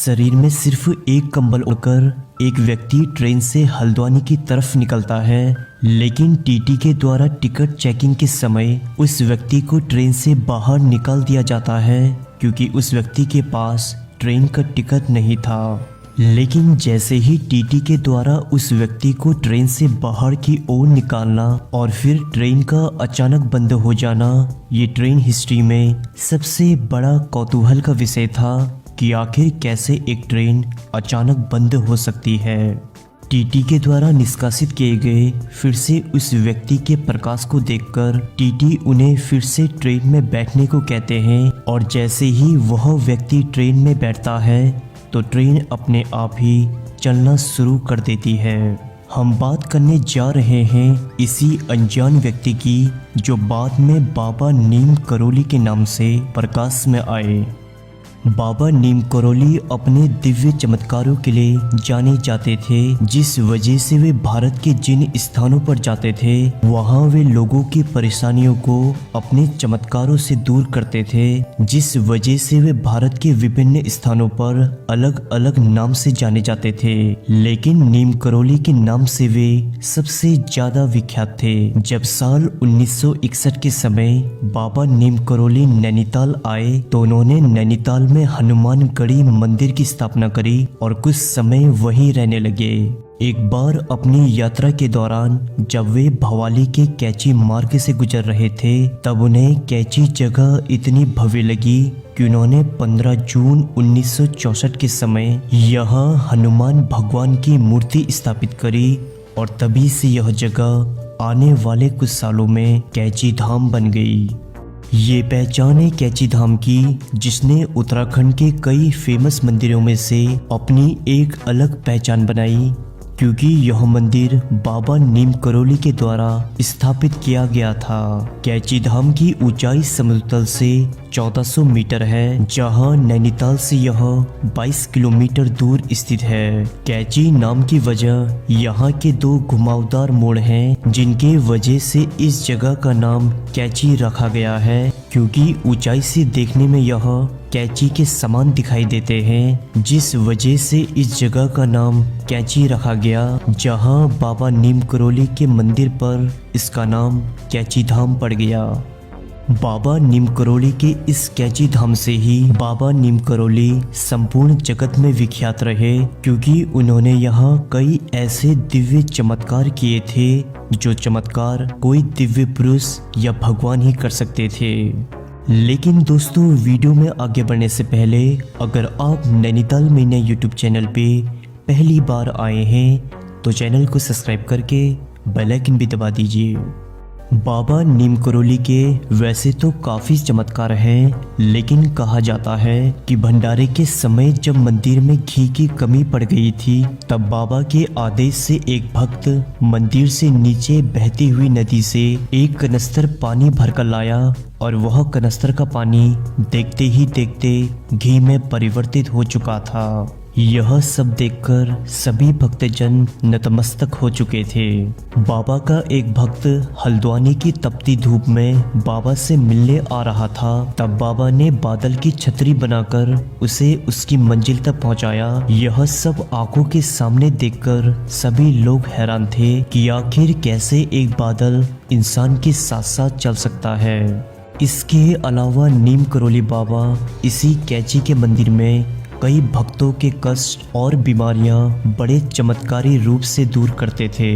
शरीर में सिर्फ एक कंबल ओढ़कर एक व्यक्ति ट्रेन से हल्द्वानी की तरफ निकलता है, लेकिन टीटी के द्वारा टिकट चेकिंग के समय उस व्यक्ति को ट्रेन से बाहर निकाल दिया जाता है क्योंकि उस व्यक्ति के पास ट्रेन का टिकट नहीं था। लेकिन जैसे ही टीटी के द्वारा उस व्यक्ति को ट्रेन से बाहर की ओर निकालना और फिर ट्रेन का अचानक बंद हो जाना, ये ट्रेन हिस्ट्री में सबसे बड़ा कौतूहल का विषय था कि आखिर कैसे एक ट्रेन अचानक बंद हो सकती है। टीटी के द्वारा निष्कासित किए गए फिर से उस व्यक्ति के प्रकाश को देखकर टीटी उन्हें फिर से ट्रेन में बैठने को कहते हैं और जैसे ही वह व्यक्ति ट्रेन में बैठता है तो ट्रेन अपने आप ही चलना शुरू कर देती है। हम बात करने जा रहे हैं इसी अनजान व्यक्ति की जो बाद में बाबा नीम करोली के नाम से प्रकाश में आए। बाबा नीम करोली अपने दिव्य चमत्कारों के लिए जाने जाते थे, जिस वजह से वे भारत के जिन स्थानों पर जाते थे वहां वे लोगों की परेशानियों को अपने चमत्कारों से दूर करते थे, जिस वजह से वे भारत के विभिन्न स्थानों पर अलग अलग नाम से जाने जाते थे। लेकिन नीम करोली के नाम से वे सबसे ज्यादा विख्यात थे। जब साल 1961 के समय बाबा नीम करोली नैनीताल आए तो उन्होंने नैनीताल में हनुमानगढ़ी मंदिर की स्थापना करी और कुछ समय वहीं रहने लगे। एक बार अपनी यात्रा के दौरान जब वे भवाली के कैची मार्ग से गुजर रहे थे तब उन्हें कैची जगह इतनी भव्य लगी कि उन्होंने 15 जून 1964 के समय यहाँ हनुमान भगवान की मूर्ति स्थापित करी और तभी से यह जगह आने वाले कुछ सालों में कैची धाम बन गई। ये पहचान है कैची धाम की जिसने उत्तराखंड के कई फेमस मंदिरों में से अपनी एक अलग पहचान बनाई, क्योंकि यह मंदिर बाबा नीम करोली के द्वारा स्थापित किया गया था। कैची धाम की ऊंचाई समुद्र तल से 1400 मीटर है, जहां नैनीताल से यह 22 किलोमीटर दूर स्थित है। कैची नाम की वजह यहाँ के दो घुमावदार मोड़ हैं, जिनके वजह से इस जगह का नाम कैची रखा गया है, क्योंकि ऊंचाई से देखने में यह कैची के समान दिखाई देते हैं, जिस वजह से इस जगह का नाम कैची रखा गया। जहां बाबा नीम करोली के मंदिर पर इसका नाम कैची धाम पड़ गया। बाबा नीम करोली के इस कैची धाम से ही बाबा नीम करोली संपूर्ण जगत में विख्यात रहे, क्योंकि उन्होंने यहाँ कई ऐसे दिव्य चमत्कार किए थे जो चमत्कार कोई दिव्य पुरुष या भगवान ही कर सकते थे। लेकिन दोस्तों, वीडियो में आगे बढ़ने से पहले अगर आप नैनीताल मीडिया यूट्यूब चैनल पे पहली बार आए हैं तो चैनल को सब्सक्राइब करके बेल आइकन भी दबा दीजिए। बाबा नीम करोली के वैसे तो काफ़ी चमत्कार हैं, लेकिन कहा जाता है कि भंडारे के समय जब मंदिर में घी की कमी पड़ गई थी तब बाबा के आदेश से एक भक्त मंदिर से नीचे बहती हुई नदी से एक कनस्तर पानी भरकर लाया और वह कनस्तर का पानी देखते ही देखते घी में परिवर्तित हो चुका था। यह सब देखकर सभी भक्तजन नतमस्तक हो चुके थे। बाबा का एक भक्त हल्द्वानी की तपती धूप में बाबा से मिलने आ रहा था, तब बाबा ने बादल की छतरी बनाकर उसे उसकी मंजिल तक पहुंचाया। यह सब आंखों के सामने देखकर सभी लोग हैरान थे कि आखिर कैसे एक बादल इंसान के साथ साथ चल सकता है। इसके अलावा नीम करोली बाबा इसी कैची के मंदिर में कई भक्तों के कष्ट और बीमारियां बड़े चमत्कारी रूप से दूर करते थे।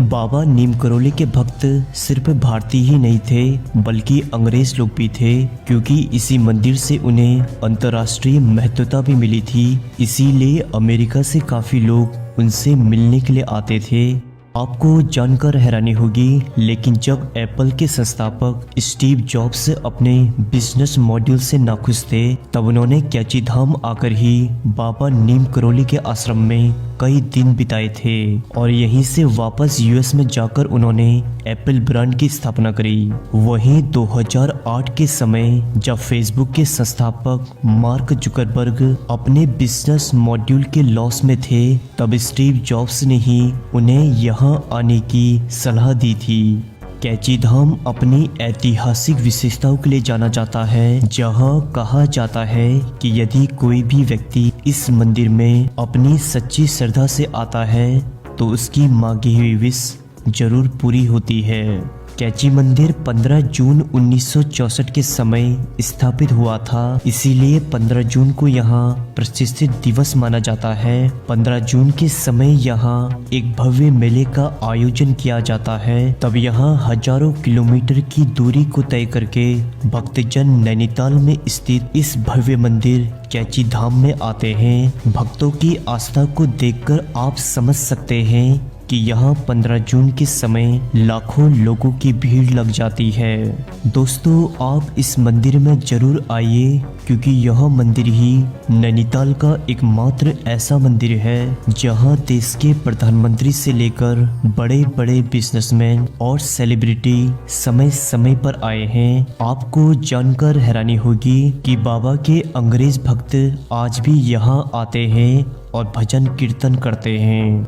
बाबा नीम करोली के भक्त सिर्फ भारतीय ही नहीं थे बल्कि अंग्रेज लोग भी थे, क्योंकि इसी मंदिर से उन्हें अंतर्राष्ट्रीय महत्वता भी मिली थी। इसीलिए अमेरिका से काफ़ी लोग उनसे मिलने के लिए आते थे। आपको जानकर हैरानी होगी, लेकिन जब एप्पल के संस्थापक स्टीव जॉब्स अपने बिजनेस मॉड्यूल से नाखुश थे तब उन्होंने कैची धाम आकर ही बाबा नीम करोली के आश्रम में कई दिन बिताए थे और यहीं से वापस यूएस में जाकर उन्होंने एप्पल ब्रांड की स्थापना करी। वहीं 2008 के समय जब फेसबुक के संस्थापक मार्क जुकरबर्ग अपने बिजनेस मॉड्यूल के लॉस में थे तब स्टीव जॉब्स ने ही उन्हें यहाँ आने की सलाह दी थी। कैची धाम अपनी ऐतिहासिक विशेषताओं के लिए जाना जाता है, जहां कहा जाता है कि यदि कोई भी व्यक्ति इस मंदिर में अपनी सच्ची श्रद्धा से आता है तो उसकी मांगी हुई विश जरूर पूरी होती है। कैची मंदिर 15 जून 1964 के समय स्थापित हुआ था, इसीलिए 15 जून को यहाँ प्रतिष्ठित दिवस माना जाता है। 15 जून के समय यहाँ एक भव्य मेले का आयोजन किया जाता है। तब यहाँ हजारों किलोमीटर की दूरी को तय करके भक्तजन नैनीताल में स्थित इस भव्य मंदिर कैची धाम में आते हैं। भक्तों की आस्था को देखकर आप समझ सकते हैं कि यहाँ 15 जून के समय लाखों लोगों की भीड़ लग जाती है। दोस्तों, आप इस मंदिर में जरूर आइए, क्योंकि यह मंदिर ही नैनीताल का एकमात्र ऐसा मंदिर है जहाँ देश के प्रधानमंत्री से लेकर बड़े बड़े बिजनेसमैन और सेलिब्रिटी समय समय पर आए हैं। आपको जानकर हैरानी होगी कि बाबा के अंग्रेज भक्त आज भी यहाँ आते हैं और भजन कीर्तन करते हैं।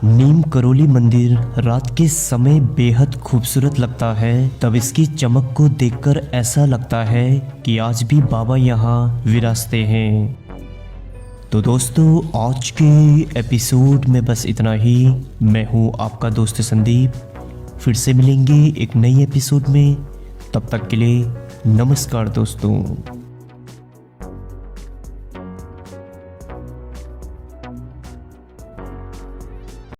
नीम करोली मंदिर रात के समय बेहद खूबसूरत लगता है। तब इसकी चमक को देखकर ऐसा लगता है कि आज भी बाबा यहाँ विराजते हैं। तो दोस्तों, आज के एपिसोड में बस इतना ही। मैं हूँ आपका दोस्त संदीप। फिर से मिलेंगे एक नई एपिसोड में। तब तक के लिए नमस्कार दोस्तों।